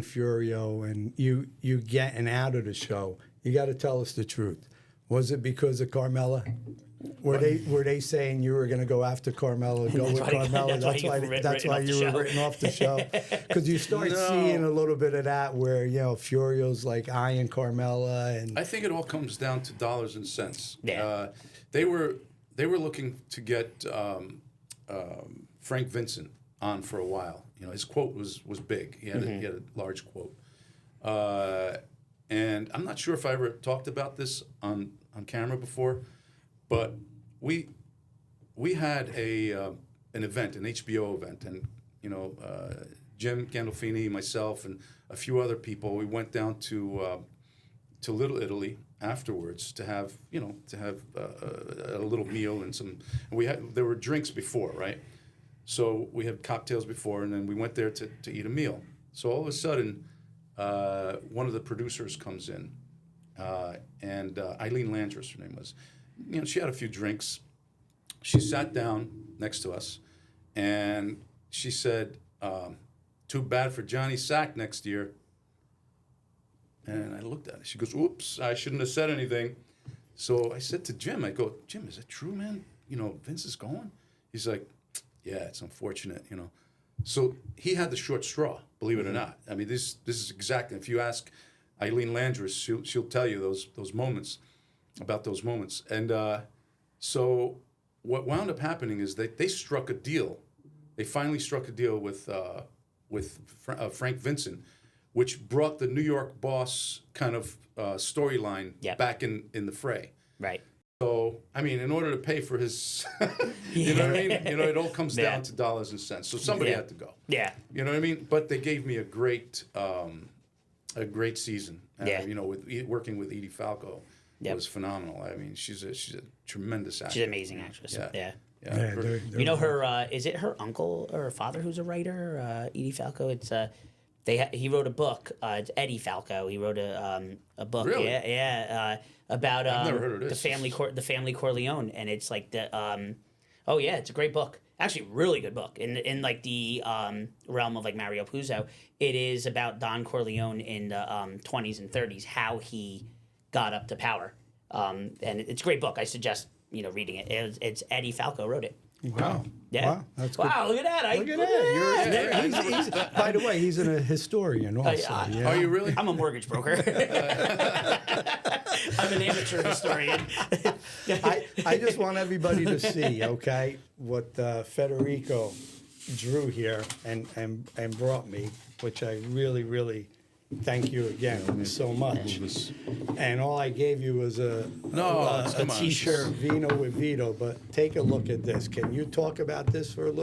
Furio and you getting out of the show, you got to tell us the truth. Was it because of Carmela? Were they saying you were going to go after Carmela, go with Carmela? That's why you were written off the show. Because you start seeing a little bit of that where Furio's like eyeing Carmela, and I think it all comes down to dollars and cents. Yeah. They were looking to get Frank Vincent on for a while. His quote was big. He had a large quote, and I'm not sure if I ever talked about this on camera before, but we had an event, an HBO event, and Jim Gandolfini, myself, and a few other people. We went down to Little Italy afterwards to have a little meal and some. And there were drinks before, right? So we had cocktails before, and then we went there to eat a meal. So all of a sudden, one of the producers comes in, and Eileen Landris, her name was. She had a few drinks. She sat down next to us, and she said, "Too bad for Johnny Sack next year." And I looked at her. She goes, "Oops, I shouldn't have said anything." So I said to Jim, I go, "Jim, is it true, man? Vince is going?" He's like, "Yeah, it's unfortunate, So he had the short straw, believe it or not. I mean, this is exactly. If you ask Eileen Landris, she'll tell you those moments, about those moments. And so what wound up happening is they struck a deal. They finally struck a deal with Frank Vincent, which brought the New York Boss kind of storyline back in the fray. Right. So, I mean, in order to pay for his, you know what I mean? It all comes down to dollars and cents. So somebody had to go. Yeah. You know what I mean? But they gave me a great season. With working with Edie Falco, it was phenomenal. I mean, she's a tremendous actress. She's an amazing actress. Yeah. they're her. Is it her uncle or her father who's a writer? Edie Falco. It's he wrote a book. It's Edie Falco. He wrote a book. Really? Yeah. About I've never heard of this. the family Corleone, and it's like it's a great book. Actually, really good book. In like the realm of like Mario Puzo, it is about Don Corleone in the 20s and 30s, how he got up to power, and it's a great book. I suggest reading it. It's Edie Falco wrote it. Wow. Yeah. Wow. That's good. Look at that. Look at that. He's, by the way, he's a historian also. Are you really? I'm a mortgage broker. I'm an amateur historian. I just want everybody to see, okay, what Federico drew here and brought me, which I really, really thank you again so much. And all I gave you was a T-shirt, Vino with Vito, but take a look at this. Can you talk about this for a little?